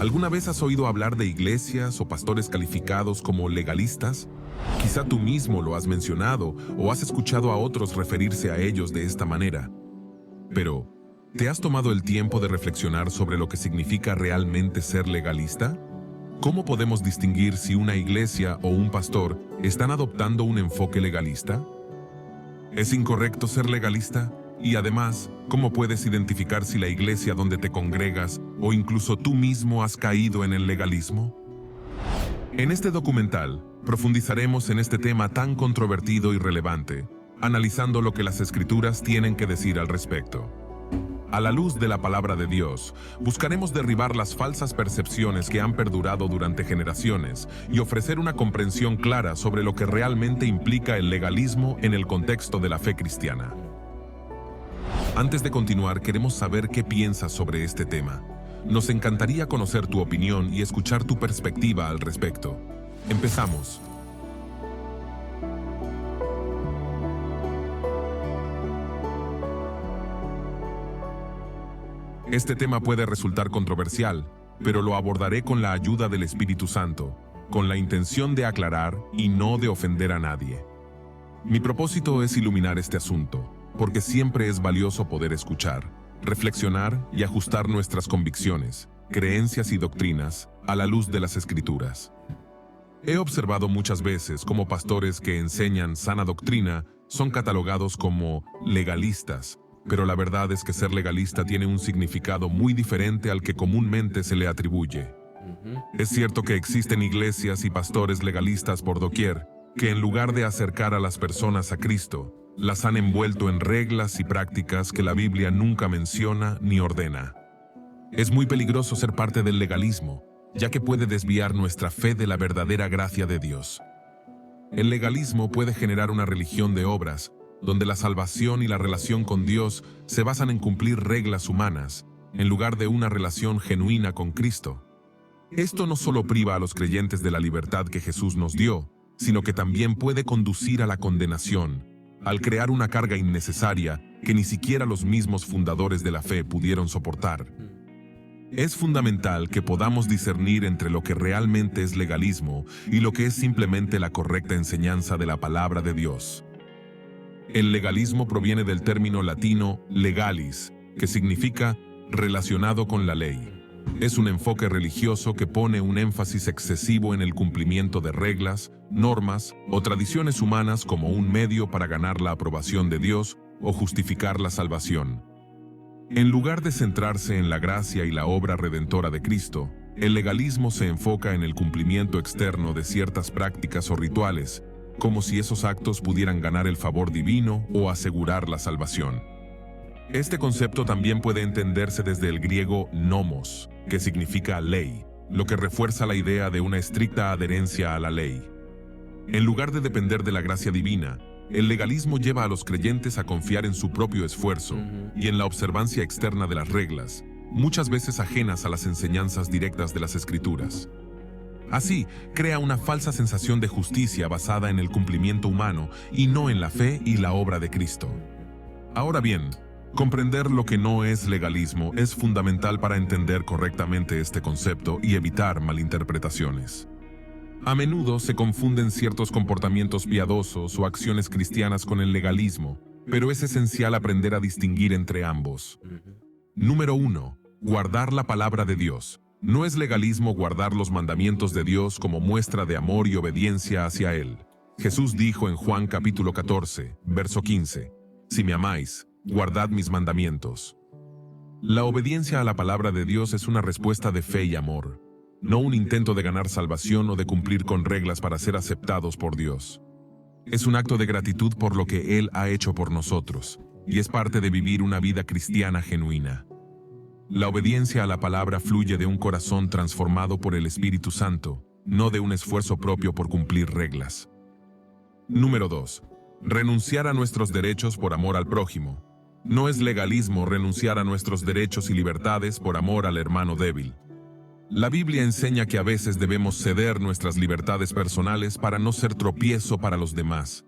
¿Alguna vez has oído hablar de iglesias o pastores calificados como legalistas? Quizá tú mismo lo has mencionado o has escuchado a otros referirse a ellos de esta manera. Pero, ¿te has tomado el tiempo de reflexionar sobre lo que significa realmente ser legalista? ¿Cómo podemos distinguir si una iglesia o un pastor están adoptando un enfoque legalista? ¿Es incorrecto ser legalista? Y además, ¿cómo puedes identificar si la iglesia donde te congregas o incluso tú mismo has caído en el legalismo? En este documental, profundizaremos en este tema tan controvertido y relevante, analizando lo que las Escrituras tienen que decir al respecto. A la luz de la palabra de Dios, buscaremos derribar las falsas percepciones que han perdurado durante generaciones y ofrecer una comprensión clara sobre lo que realmente implica el legalismo en el contexto de la fe cristiana. Antes de continuar, queremos saber qué piensas sobre este tema. Nos encantaría conocer tu opinión y escuchar tu perspectiva al respecto. Empezamos. Este tema puede resultar controversial, pero lo abordaré con la ayuda del Espíritu Santo, con la intención de aclarar y no de ofender a nadie. Mi propósito es iluminar este asunto, porque siempre es valioso poder escuchar, reflexionar y ajustar nuestras convicciones, creencias y doctrinas a la luz de las Escrituras. He observado muchas veces cómo pastores que enseñan sana doctrina son catalogados como legalistas, pero la verdad es que ser legalista tiene un significado muy diferente al que comúnmente se le atribuye. Es cierto que existen iglesias y pastores legalistas por doquier, que en lugar de acercar a las personas a Cristo, las han envuelto en reglas y prácticas que la Biblia nunca menciona ni ordena. Es muy peligroso ser parte del legalismo, ya que puede desviar nuestra fe de la verdadera gracia de Dios. El legalismo puede generar una religión de obras, donde la salvación y la relación con Dios se basan en cumplir reglas humanas, en lugar de una relación genuina con Cristo. Esto no solo priva a los creyentes de la libertad que Jesús nos dio, sino que también puede conducir a la condenación, al crear una carga innecesaria que ni siquiera los mismos fundadores de la fe pudieron soportar. Es fundamental que podamos discernir entre lo que realmente es legalismo y lo que es simplemente la correcta enseñanza de la palabra de Dios. El legalismo proviene del término latino legalis, que significa relacionado con la ley. Es un enfoque religioso que pone un énfasis excesivo en el cumplimiento de reglas, normas o tradiciones humanas como un medio para ganar la aprobación de Dios o justificar la salvación. En lugar de centrarse en la gracia y la obra redentora de Cristo, el legalismo se enfoca en el cumplimiento externo de ciertas prácticas o rituales, como si esos actos pudieran ganar el favor divino o asegurar la salvación. Este concepto también puede entenderse desde el griego nomos, que significa ley, lo que refuerza la idea de una estricta adherencia a la ley. En lugar de depender de la gracia divina, el legalismo lleva a los creyentes a confiar en su propio esfuerzo y en la observancia externa de las reglas, muchas veces ajenas a las enseñanzas directas de las Escrituras. Así, crea una falsa sensación de justicia basada en el cumplimiento humano y no en la fe y la obra de Cristo. Ahora bien, comprender lo que no es legalismo es fundamental para entender correctamente este concepto y evitar malinterpretaciones. A menudo se confunden ciertos comportamientos piadosos o acciones cristianas con el legalismo, pero es esencial aprender a distinguir entre ambos. Número 1. Guardar la palabra de Dios. No es legalismo guardar los mandamientos de Dios como muestra de amor y obediencia hacia Él. Jesús dijo en Juan capítulo 14, verso 15, «Si me amáis, guardad mis mandamientos». La obediencia a la palabra de Dios es una respuesta de fe y amor, no un intento de ganar salvación o de cumplir con reglas para ser aceptados por Dios. Es un acto de gratitud por lo que Él ha hecho por nosotros, y es parte de vivir una vida cristiana genuina. La obediencia a la palabra fluye de un corazón transformado por el Espíritu Santo, no de un esfuerzo propio por cumplir reglas. Número 2. Renunciar a nuestros derechos por amor al prójimo. No es legalismo renunciar a nuestros derechos y libertades por amor al hermano débil. La Biblia enseña que a veces debemos ceder nuestras libertades personales para no ser tropiezo para los demás.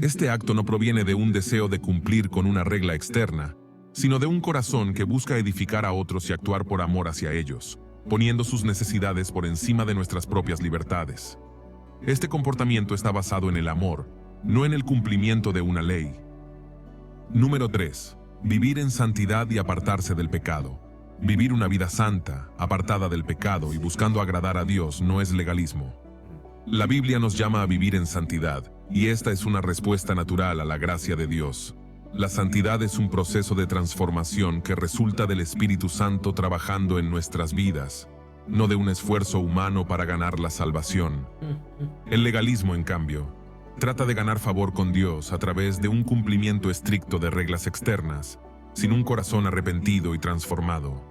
Este acto no proviene de un deseo de cumplir con una regla externa, sino de un corazón que busca edificar a otros y actuar por amor hacia ellos. poniendo sus necesidades por encima de nuestras propias libertades. Este comportamiento está basado en el amor, no en el cumplimiento de una ley. Número 3. Vivir en santidad y apartarse del pecado. Vivir una vida santa, apartada del pecado y buscando agradar a Dios no es legalismo. La Biblia nos llama a vivir en santidad, y esta es una respuesta natural a la gracia de Dios. La santidad es un proceso de transformación que resulta del Espíritu Santo trabajando en nuestras vidas, no de un esfuerzo humano para ganar la salvación. El legalismo, en cambio, trata de ganar favor con Dios a través de un cumplimiento estricto de reglas externas, sin un corazón arrepentido y transformado.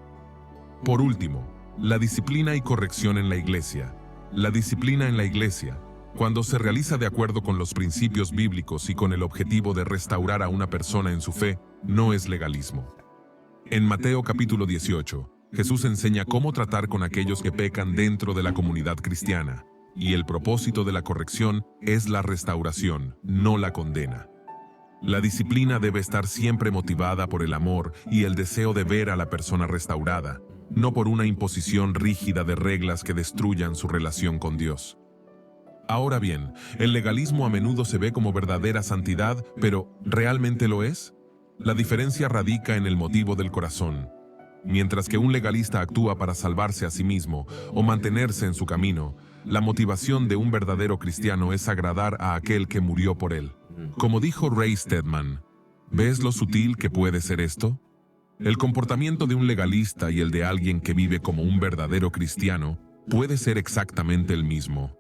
Por último, la disciplina y corrección en la iglesia. La disciplina en la iglesia, cuando se realiza de acuerdo con los principios bíblicos y con el objetivo de restaurar a una persona en su fe, no es legalismo. En Mateo capítulo 18, Jesús enseña cómo tratar con aquellos que pecan dentro de la comunidad cristiana, y el propósito de la corrección es la restauración, no la condena. La disciplina debe estar siempre motivada por el amor y el deseo de ver a la persona restaurada, no por una imposición rígida de reglas que destruyan su relación con Dios. Ahora bien, el legalismo a menudo se ve como verdadera santidad, pero ¿realmente lo es? La diferencia radica en el motivo del corazón. Mientras que un legalista actúa para salvarse a sí mismo o mantenerse en su camino, la motivación de un verdadero cristiano es agradar a aquel que murió por él. Como dijo Ray Stedman, ¿ves lo sutil que puede ser esto? El comportamiento de un legalista y el de alguien que vive como un verdadero cristiano puede ser exactamente el mismo.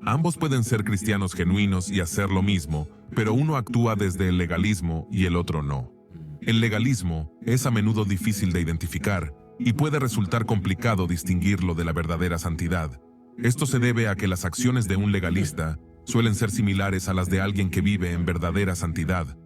Ambos pueden ser cristianos genuinos y hacer lo mismo, pero uno actúa desde el legalismo y el otro no. El legalismo es a menudo difícil de identificar y puede resultar complicado distinguirlo de la verdadera santidad. Esto se debe a que las acciones de un legalista suelen ser similares a las de alguien que vive en verdadera santidad.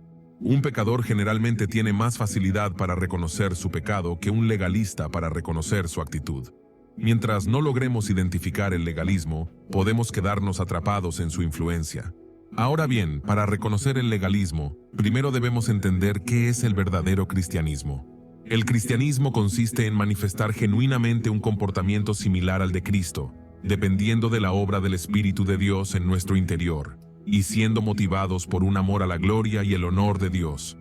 Un pecador generalmente tiene más facilidad para reconocer su pecado que un legalista para reconocer su actitud. Mientras no logremos identificar el legalismo, podemos quedarnos atrapados en su influencia. Ahora bien, para reconocer el legalismo, primero debemos entender qué es el verdadero cristianismo. El cristianismo consiste en manifestar genuinamente un comportamiento similar al de Cristo, dependiendo de la obra del Espíritu de Dios en nuestro interior, y siendo motivados por un amor a la gloria y el honor de Dios.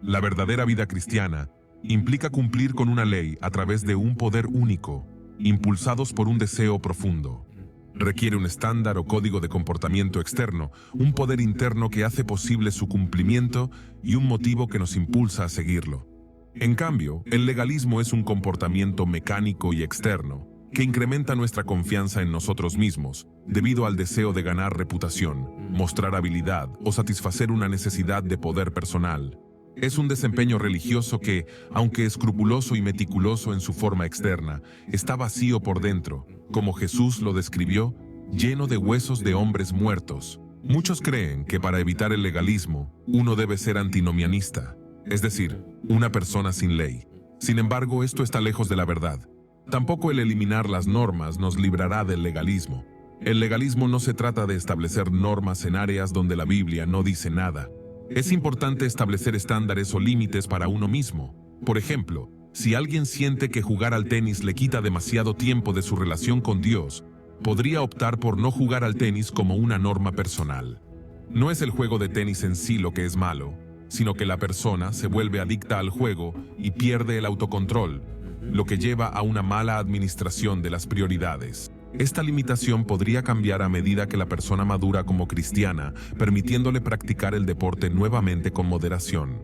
La verdadera vida cristiana implica cumplir con una ley a través de un poder único, impulsados por un deseo profundo. Requiere un estándar o código de comportamiento externo, un poder interno que hace posible su cumplimiento y un motivo que nos impulsa a seguirlo. En cambio, el legalismo es un comportamiento mecánico y externo, que incrementa nuestra confianza en nosotros mismos, debido al deseo de ganar reputación, mostrar habilidad o satisfacer una necesidad de poder personal. Es un desempeño religioso que, aunque escrupuloso y meticuloso en su forma externa, está vacío por dentro, como Jesús lo describió, lleno de huesos de hombres muertos. Muchos creen que para evitar el legalismo, uno debe ser antinomianista, es decir, una persona sin ley. Sin embargo, esto está lejos de la verdad. Tampoco el eliminar las normas nos librará del legalismo. El legalismo no se trata de establecer normas en áreas donde la Biblia no dice nada. Es importante establecer estándares o límites para uno mismo. Por ejemplo, si alguien siente que jugar al tenis le quita demasiado tiempo de su relación con Dios, podría optar por no jugar al tenis como una norma personal. No es el juego de tenis en sí lo que es malo, sino que la persona se vuelve adicta al juego y pierde el autocontrol, lo que lleva a una mala administración de las prioridades. Esta limitación podría cambiar a medida que la persona madura como cristiana, permitiéndole practicar el deporte nuevamente con moderación.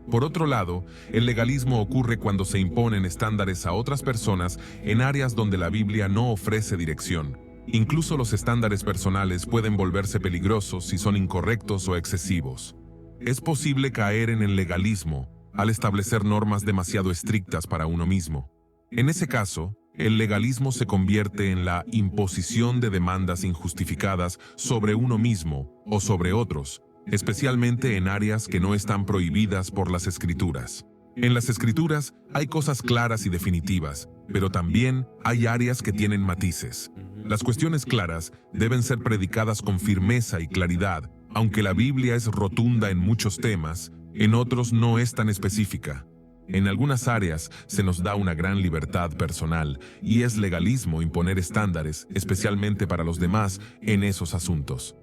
Por otro lado, el legalismo ocurre cuando se imponen estándares a otras personas en áreas donde la Biblia no ofrece dirección. Incluso los estándares personales pueden volverse peligrosos si son incorrectos o excesivos. Es posible caer en el legalismo al establecer normas demasiado estrictas para uno mismo. En ese caso, el legalismo se convierte en la imposición de demandas injustificadas sobre uno mismo o sobre otros, especialmente en áreas que no están prohibidas por las Escrituras. En las Escrituras hay cosas claras y definitivas, pero también hay áreas que tienen matices. Las cuestiones claras deben ser predicadas con firmeza y claridad, aunque la Biblia es rotunda en muchos temas, en otros no es tan específica. En algunas áreas se nos da una gran libertad personal y es legalismo imponer estándares, especialmente para los demás, en esos asuntos.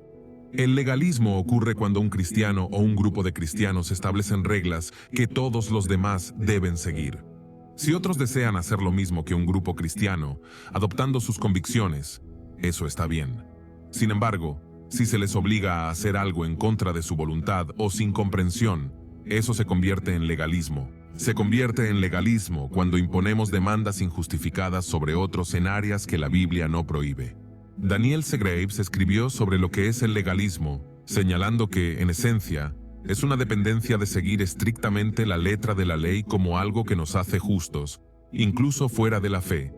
El legalismo ocurre cuando un cristiano o un grupo de cristianos establecen reglas que todos los demás deben seguir. Si otros desean hacer lo mismo que un grupo cristiano, adoptando sus convicciones, eso está bien. Sin embargo, si se les obliga a hacer algo en contra de su voluntad o sin comprensión, eso se convierte en legalismo. Se convierte en legalismo cuando imponemos demandas injustificadas sobre otros en áreas que la Biblia no prohíbe. Daniel C. Graves escribió sobre lo que es el legalismo, señalando que, en esencia, es una dependencia de seguir estrictamente la letra de la ley como algo que nos hace justos, incluso fuera de la fe.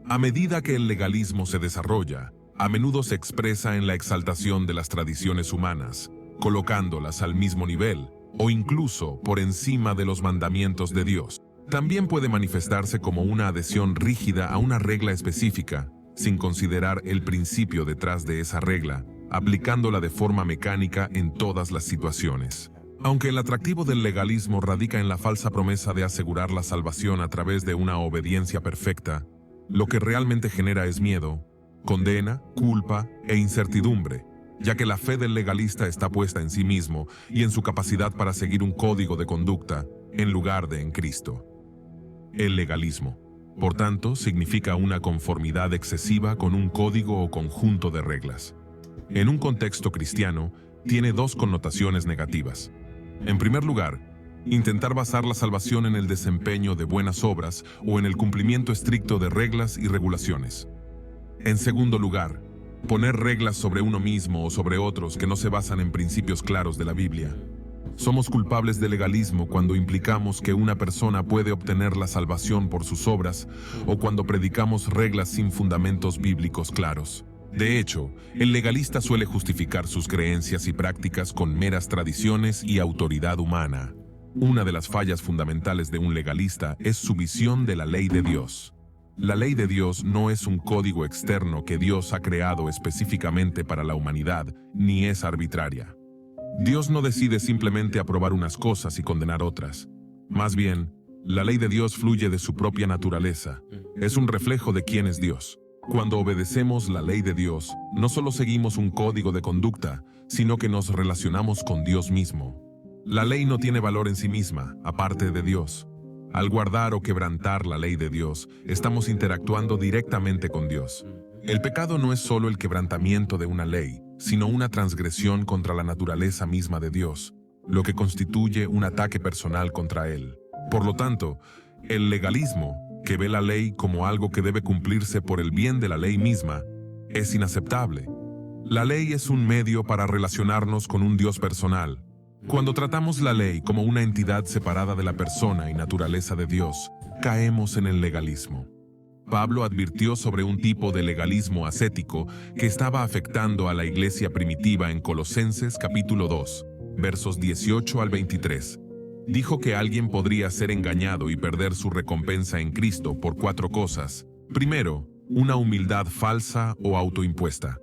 A medida que el legalismo se desarrolla, a menudo se expresa en la exaltación de las tradiciones humanas, colocándolas al mismo nivel, o incluso por encima de los mandamientos de Dios. También puede manifestarse como una adhesión rígida a una regla específica, sin considerar el principio detrás de esa regla, aplicándola de forma mecánica en todas las situaciones. Aunque el atractivo del legalismo radica en la falsa promesa de asegurar la salvación a través de una obediencia perfecta, lo que realmente genera es miedo, condena, culpa e incertidumbre, ya que la fe del legalista está puesta en sí mismo y en su capacidad para seguir un código de conducta, en lugar de en Cristo. El legalismo, por tanto, significa una conformidad excesiva con un código o conjunto de reglas. En un contexto cristiano, tiene dos connotaciones negativas. En primer lugar, intentar basar la salvación en el desempeño de buenas obras o en el cumplimiento estricto de reglas y regulaciones. En segundo lugar, poner reglas sobre uno mismo o sobre otros que no se basan en principios claros de la Biblia. Somos culpables de legalismo cuando implicamos que una persona puede obtener la salvación por sus obras o cuando predicamos reglas sin fundamentos bíblicos claros. De hecho, el legalista suele justificar sus creencias y prácticas con meras tradiciones y autoridad humana. Una de las fallas fundamentales de un legalista es su visión de la ley de Dios. La ley de Dios no es un código externo que Dios ha creado específicamente para la humanidad, ni es arbitraria. Dios no decide simplemente aprobar unas cosas y condenar otras. Más bien, la ley de Dios fluye de su propia naturaleza. Es un reflejo de quién es Dios. Cuando obedecemos la ley de Dios, no solo seguimos un código de conducta, sino que nos relacionamos con Dios mismo. La ley no tiene valor en sí misma, aparte de Dios. Al guardar o quebrantar la ley de Dios, estamos interactuando directamente con Dios. El pecado no es solo el quebrantamiento de una ley, sino una transgresión contra la naturaleza misma de Dios, lo que constituye un ataque personal contra Él. Por lo tanto, el legalismo, que ve la ley como algo que debe cumplirse por el bien de la ley misma, es inaceptable. La ley es un medio para relacionarnos con un Dios personal. Cuando tratamos la ley como una entidad separada de la persona y naturaleza de Dios, caemos en el legalismo. Pablo advirtió sobre un tipo de legalismo ascético que estaba afectando a la iglesia primitiva en Colosenses capítulo 2, versos 18 al 23. Dijo que alguien podría ser engañado y perder su recompensa en Cristo por 4 cosas. Primero, una humildad falsa o autoimpuesta.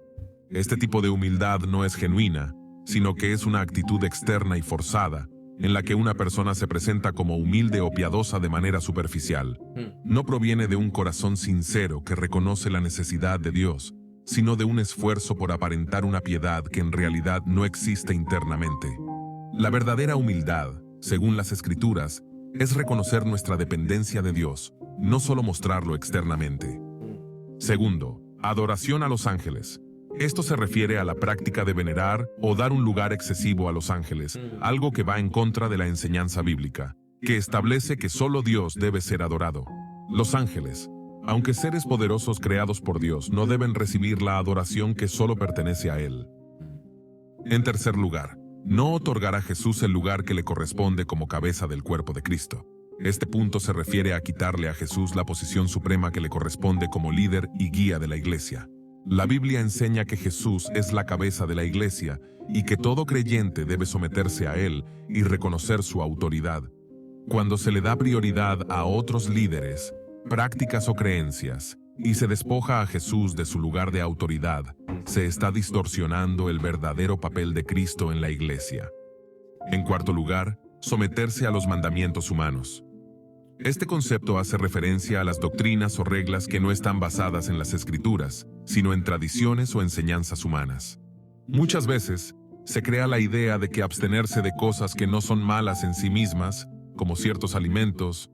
Este tipo de humildad no es genuina, sino que es una actitud externa y forzada, en la que una persona se presenta como humilde o piadosa de manera superficial. No proviene de un corazón sincero que reconoce la necesidad de Dios, sino de un esfuerzo por aparentar una piedad que en realidad no existe internamente. La verdadera humildad, según las Escrituras, es reconocer nuestra dependencia de Dios, no solo mostrarlo externamente. Segundo, adoración a los ángeles. Esto se refiere a la práctica de venerar o dar un lugar excesivo a los ángeles, algo que va en contra de la enseñanza bíblica, que establece que solo Dios debe ser adorado. Los ángeles, aunque seres poderosos creados por Dios, no deben recibir la adoración que solo pertenece a Él. En tercer lugar, no otorgar a Jesús el lugar que le corresponde como cabeza del cuerpo de Cristo. Este punto se refiere a quitarle a Jesús la posición suprema que le corresponde como líder y guía de la iglesia. La Biblia enseña que Jesús es la cabeza de la iglesia y que todo creyente debe someterse a Él y reconocer su autoridad. Cuando se le da prioridad a otros líderes, prácticas o creencias, y se despoja a Jesús de su lugar de autoridad, se está distorsionando el verdadero papel de Cristo en la iglesia. En cuarto lugar, someterse a los mandamientos humanos. Este concepto hace referencia a las doctrinas o reglas que no están basadas en las Escrituras, sino en tradiciones o enseñanzas humanas. Muchas veces, se crea la idea de que abstenerse de cosas que no son malas en sí mismas, como ciertos alimentos,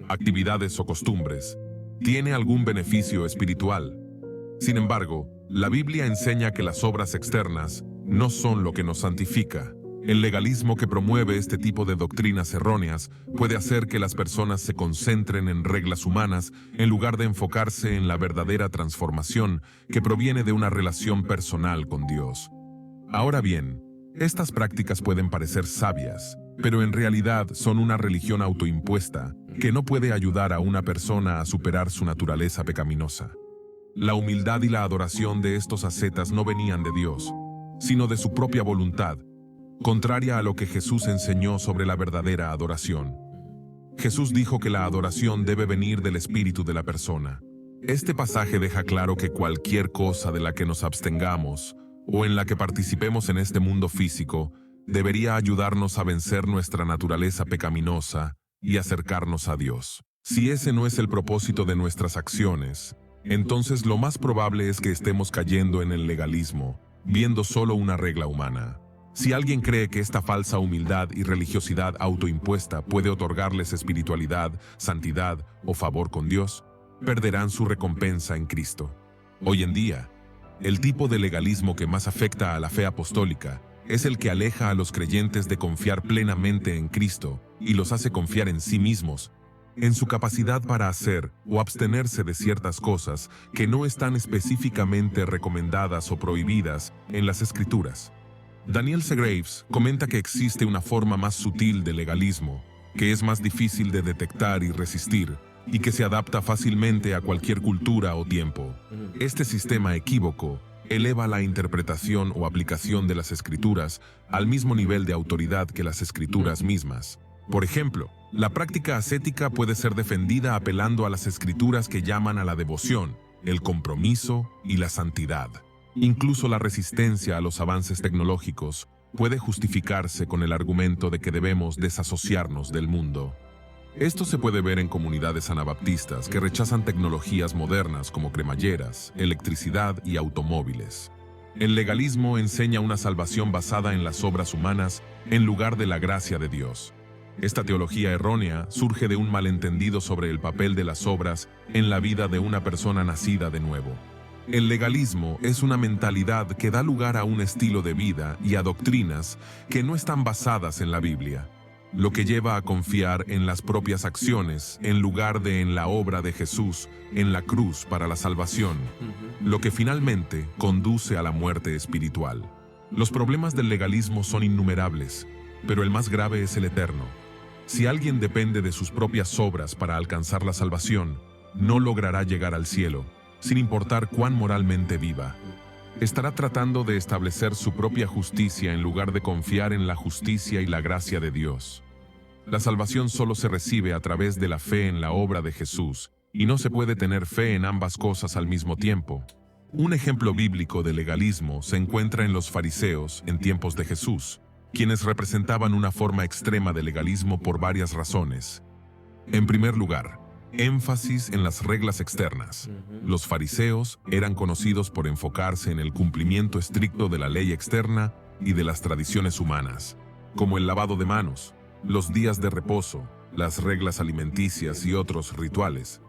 actividades o costumbres, tiene algún beneficio espiritual. Sin embargo, la Biblia enseña que las obras externas no son lo que nos santifica. El legalismo que promueve este tipo de doctrinas erróneas puede hacer que las personas se concentren en reglas humanas en lugar de enfocarse en la verdadera transformación que proviene de una relación personal con Dios. Ahora bien, estas prácticas pueden parecer sabias, pero en realidad son una religión autoimpuesta que no puede ayudar a una persona a superar su naturaleza pecaminosa. La humildad y la adoración de estos ascetas no venían de Dios, sino de su propia voluntad, contraria a lo que Jesús enseñó sobre la verdadera adoración. Jesús dijo que la adoración debe venir del espíritu de la persona. Este pasaje deja claro que cualquier cosa de la que nos abstengamos o en la que participemos en este mundo físico debería ayudarnos a vencer nuestra naturaleza pecaminosa y acercarnos a Dios. Si ese no es el propósito de nuestras acciones, entonces lo más probable es que estemos cayendo en el legalismo, viendo solo una regla humana. Si alguien cree que esta falsa humildad y religiosidad autoimpuesta puede otorgarles espiritualidad, santidad o favor con Dios, perderán su recompensa en Cristo. Hoy en día, el tipo de legalismo que más afecta a la fe apostólica es el que aleja a los creyentes de confiar plenamente en Cristo y los hace confiar en sí mismos, en su capacidad para hacer o abstenerse de ciertas cosas que no están específicamente recomendadas o prohibidas en las Escrituras. Daniel C. Graves comenta que existe una forma más sutil de legalismo, que es más difícil de detectar y resistir, y que se adapta fácilmente a cualquier cultura o tiempo. Este sistema equívoco eleva la interpretación o aplicación de las Escrituras al mismo nivel de autoridad que las Escrituras mismas. Por ejemplo, la práctica ascética puede ser defendida apelando a las Escrituras que llaman a la devoción, el compromiso y la santidad. Incluso la resistencia a los avances tecnológicos puede justificarse con el argumento de que debemos desasociarnos del mundo. Esto se puede ver en comunidades anabaptistas que rechazan tecnologías modernas como cremalleras, electricidad y automóviles. El legalismo enseña una salvación basada en las obras humanas en lugar de la gracia de Dios. Esta teología errónea surge de un malentendido sobre el papel de las obras en la vida de una persona nacida de nuevo. El legalismo es una mentalidad que da lugar a un estilo de vida y a doctrinas que no están basadas en la Biblia, lo que lleva a confiar en las propias acciones en lugar de en la obra de Jesús en la cruz para la salvación, lo que finalmente conduce a la muerte espiritual. Los problemas del legalismo son innumerables, pero el más grave es el eterno. Si alguien depende de sus propias obras para alcanzar la salvación, no logrará llegar al cielo, sin importar cuán moralmente viva. Estará tratando de establecer su propia justicia en lugar de confiar en la justicia y la gracia de Dios. La salvación solo se recibe a través de la fe en la obra de Jesús, y no se puede tener fe en ambas cosas al mismo tiempo. Un ejemplo bíblico de legalismo se encuentra en los fariseos en tiempos de Jesús, quienes representaban una forma extrema de legalismo por varias razones. En primer lugar, énfasis en las reglas externas. Los fariseos eran conocidos por enfocarse en el cumplimiento estricto de la ley externa y de las tradiciones humanas, como el lavado de manos, los días de reposo, las reglas alimenticias y otros rituales.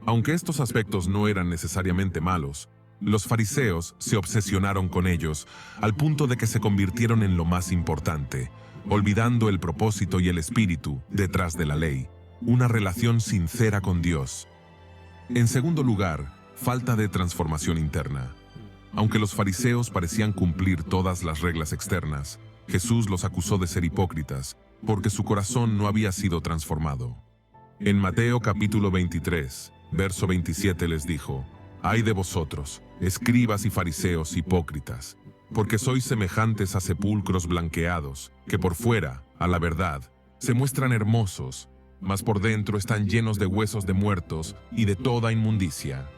Aunque estos aspectos no eran necesariamente malos, los fariseos se obsesionaron con ellos al punto de que se convirtieron en lo más importante, olvidando el propósito y el espíritu detrás de la ley, una relación sincera con Dios. En segundo lugar, falta de transformación interna. Aunque los fariseos parecían cumplir todas las reglas externas, Jesús los acusó de ser hipócritas, porque su corazón no había sido transformado. En Mateo capítulo 23, verso 27 les dijo: «Ay de vosotros, escribas y fariseos hipócritas, porque sois semejantes a sepulcros blanqueados, que por fuera, a la verdad, se muestran hermosos, mas por dentro están llenos de huesos de muertos y de toda inmundicia».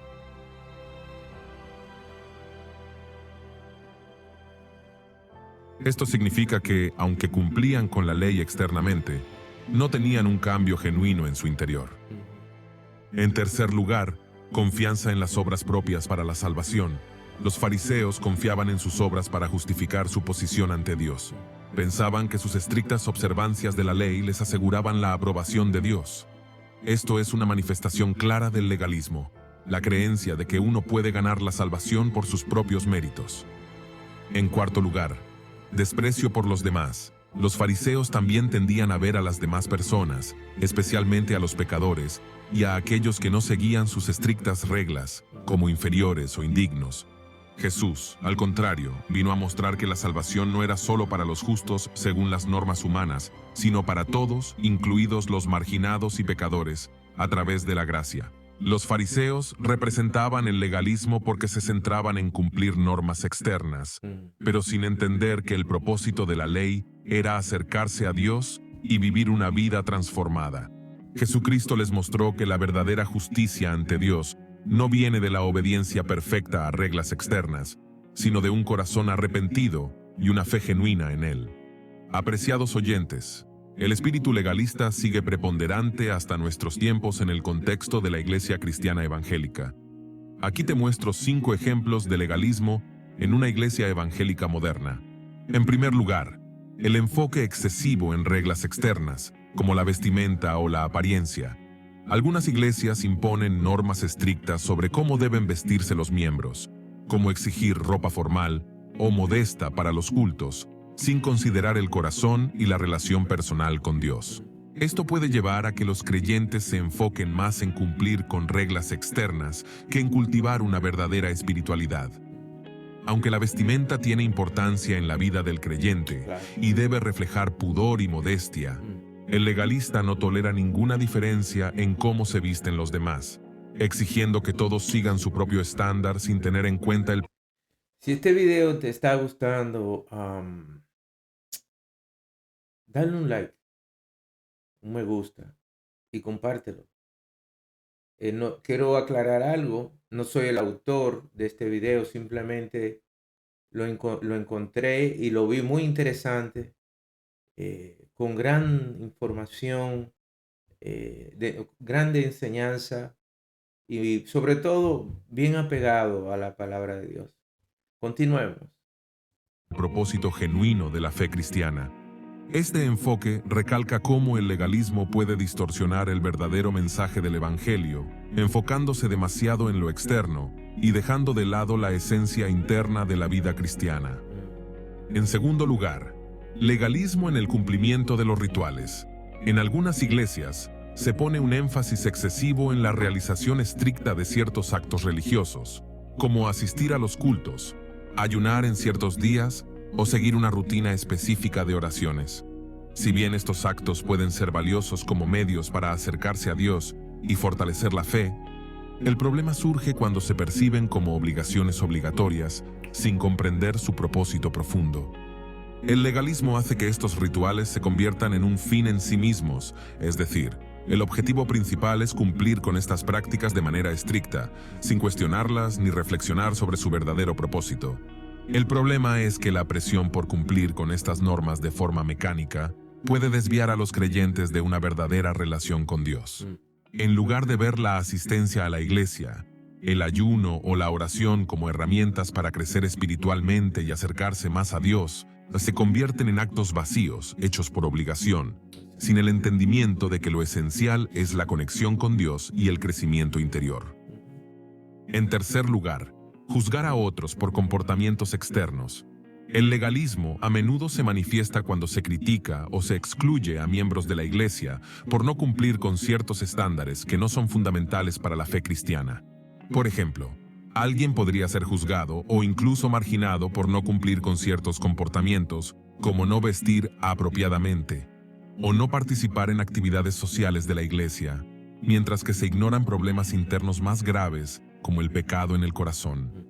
Esto significa que, aunque cumplían con la ley externamente, no tenían un cambio genuino en su interior. En tercer lugar, confianza en las obras propias para la salvación. Los fariseos confiaban en sus obras para justificar su posición ante Dios. Pensaban que sus estrictas observancias de la ley les aseguraban la aprobación de Dios. Esto es una manifestación clara del legalismo, la creencia de que uno puede ganar la salvación por sus propios méritos. En cuarto lugar, desprecio por los demás. Los fariseos también tendían a ver a las demás personas, especialmente a los pecadores, y a aquellos que no seguían sus estrictas reglas, como inferiores o indignos. Jesús, al contrario, vino a mostrar que la salvación no era solo para los justos según las normas humanas, sino para todos, incluidos los marginados y pecadores, a través de la gracia. Los fariseos representaban el legalismo porque se centraban en cumplir normas externas, pero sin entender que el propósito de la ley era acercarse a Dios y vivir una vida transformada. Jesucristo les mostró que la verdadera justicia ante Dios no viene de la obediencia perfecta a reglas externas, sino de un corazón arrepentido y una fe genuina en Él. Apreciados oyentes, el espíritu legalista sigue preponderante hasta nuestros tiempos en el contexto de la Iglesia Cristiana Evangélica. Aquí te muestro 5 ejemplos de legalismo en una iglesia evangélica moderna. En primer lugar, el enfoque excesivo en reglas externas, como la vestimenta o la apariencia. Algunas iglesias imponen normas estrictas sobre cómo deben vestirse los miembros, como exigir ropa formal o modesta para los cultos, sin considerar el corazón y la relación personal con Dios. Esto puede llevar a que los creyentes se enfoquen más en cumplir con reglas externas que en cultivar una verdadera espiritualidad. Aunque la vestimenta tiene importancia en la vida del creyente y debe reflejar pudor y modestia, el legalista no tolera ninguna diferencia en cómo se visten los demás, exigiendo que todos sigan su propio estándar sin tener en cuenta el... Si este video te está gustando, dale un like, un me gusta y compártelo. No, quiero aclarar algo, no soy el autor de este video, simplemente lo encontré y lo vi muy interesante, con gran información, de grande enseñanza y sobre todo bien apegado a la palabra de Dios. Continuemos. propósito genuino de la fe cristiana. Este enfoque recalca cómo el legalismo puede distorsionar el verdadero mensaje del Evangelio, enfocándose demasiado en lo externo y dejando de lado la esencia interna de la vida cristiana. En segundo lugar, legalismo en el cumplimiento de los rituales. En algunas iglesias, se pone un énfasis excesivo en la realización estricta de ciertos actos religiosos, como asistir a los cultos, ayunar en ciertos días o seguir una rutina específica de oraciones. Si bien estos actos pueden ser valiosos como medios para acercarse a Dios y fortalecer la fe, el problema surge cuando se perciben como obligaciones obligatorias sin comprender su propósito profundo. El legalismo hace que estos rituales se conviertan en un fin en sí mismos, es decir, el objetivo principal es cumplir con estas prácticas de manera estricta, sin cuestionarlas ni reflexionar sobre su verdadero propósito. El problema es que la presión por cumplir con estas normas de forma mecánica puede desviar a los creyentes de una verdadera relación con Dios. En lugar de ver la asistencia a la iglesia, el ayuno o la oración como herramientas para crecer espiritualmente y acercarse más a Dios, se convierten en actos vacíos, hechos por obligación, sin el entendimiento de que lo esencial es la conexión con Dios y el crecimiento interior. En tercer lugar, juzgar a otros por comportamientos externos. El legalismo a menudo se manifiesta cuando se critica o se excluye a miembros de la iglesia por no cumplir con ciertos estándares que no son fundamentales para la fe cristiana. Por ejemplo, alguien podría ser juzgado o incluso marginado por no cumplir con ciertos comportamientos, como no vestir apropiadamente o no participar en actividades sociales de la iglesia, mientras que se ignoran problemas internos más graves, como el pecado en el corazón.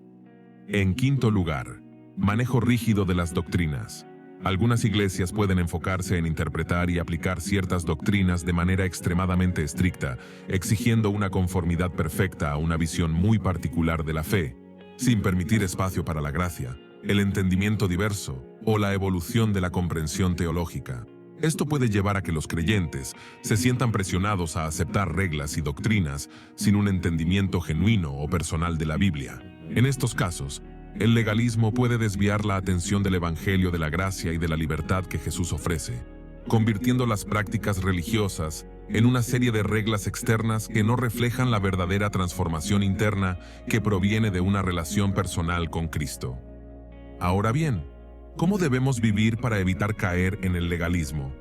En quinto lugar, manejo rígido de las doctrinas. Algunas iglesias pueden enfocarse en interpretar y aplicar ciertas doctrinas de manera extremadamente estricta, exigiendo una conformidad perfecta a una visión muy particular de la fe, sin permitir espacio para la gracia, el entendimiento diverso o la evolución de la comprensión teológica. Esto puede llevar a que los creyentes se sientan presionados a aceptar reglas y doctrinas sin un entendimiento genuino o personal de la Biblia. En estos casos, el legalismo puede desviar la atención del Evangelio de la gracia y de la libertad que Jesús ofrece, convirtiendo las prácticas religiosas en una serie de reglas externas que no reflejan la verdadera transformación interna que proviene de una relación personal con Cristo. Ahora bien, ¿cómo debemos vivir para evitar caer en el legalismo?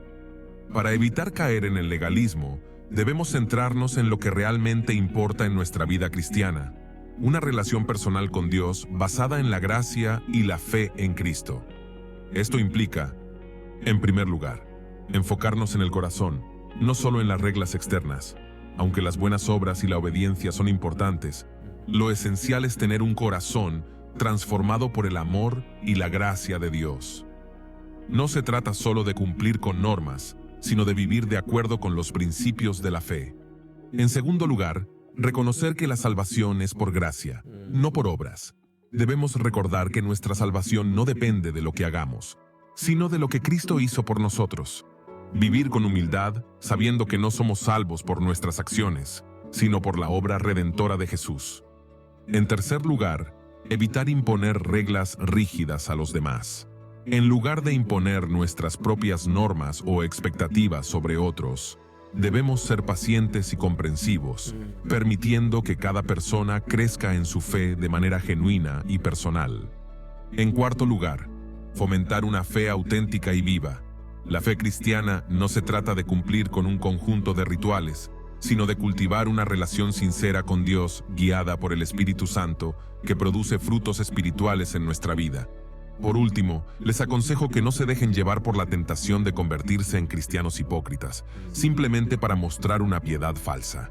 Para evitar caer en el legalismo, debemos centrarnos en lo que realmente importa en nuestra vida cristiana, una relación personal con Dios basada en la gracia y la fe en Cristo. Esto implica, en primer lugar, enfocarnos en el corazón, no solo en las reglas externas. Aunque las buenas obras y la obediencia son importantes, lo esencial es tener un corazón transformado por el amor y la gracia de Dios. No se trata solo de cumplir con normas, sino de vivir de acuerdo con los principios de la fe. En segundo lugar, reconocer que la salvación es por gracia, no por obras. Debemos recordar que nuestra salvación no depende de lo que hagamos, sino de lo que Cristo hizo por nosotros. Vivir con humildad, sabiendo que no somos salvos por nuestras acciones, sino por la obra redentora de Jesús. En tercer lugar, evitar imponer reglas rígidas a los demás. En lugar de imponer nuestras propias normas o expectativas sobre otros, debemos ser pacientes y comprensivos, permitiendo que cada persona crezca en su fe de manera genuina y personal. En cuarto lugar, fomentar una fe auténtica y viva. La fe cristiana no se trata de cumplir con un conjunto de rituales, sino de cultivar una relación sincera con Dios guiada por el Espíritu Santo que produce frutos espirituales en nuestra vida. Por último, les aconsejo que no se dejen llevar por la tentación de convertirse en cristianos hipócritas, simplemente para mostrar una piedad falsa.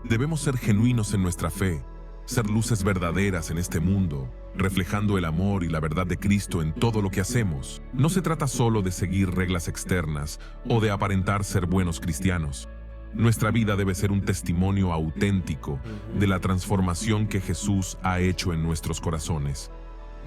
Debemos ser genuinos en nuestra fe, ser luces verdaderas en este mundo, reflejando el amor y la verdad de Cristo en todo lo que hacemos. No se trata solo de seguir reglas externas o de aparentar ser buenos cristianos. Nuestra vida debe ser un testimonio auténtico de la transformación que Jesús ha hecho en nuestros corazones.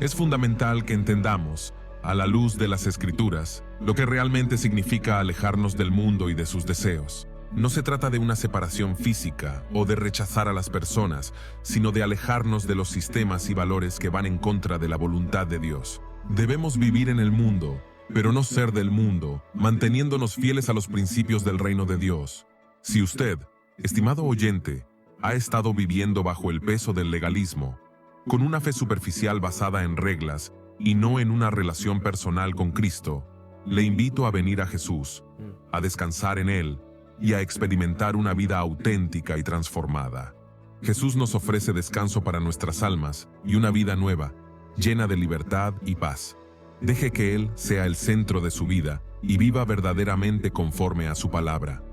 Es fundamental que entendamos, a la luz de las Escrituras, lo que realmente significa alejarnos del mundo y de sus deseos. No se trata de una separación física o de rechazar a las personas, sino de alejarnos de los sistemas y valores que van en contra de la voluntad de Dios. Debemos vivir en el mundo, pero no ser del mundo, manteniéndonos fieles a los principios del reino de Dios. Si usted, estimado oyente, ha estado viviendo bajo el peso del legalismo, con una fe superficial basada en reglas y no en una relación personal con Cristo, le invito a venir a Jesús, a descansar en Él y a experimentar una vida auténtica y transformada. Jesús nos ofrece descanso para nuestras almas y una vida nueva, llena de libertad y paz. Deje que Él sea el centro de su vida y viva verdaderamente conforme a su palabra.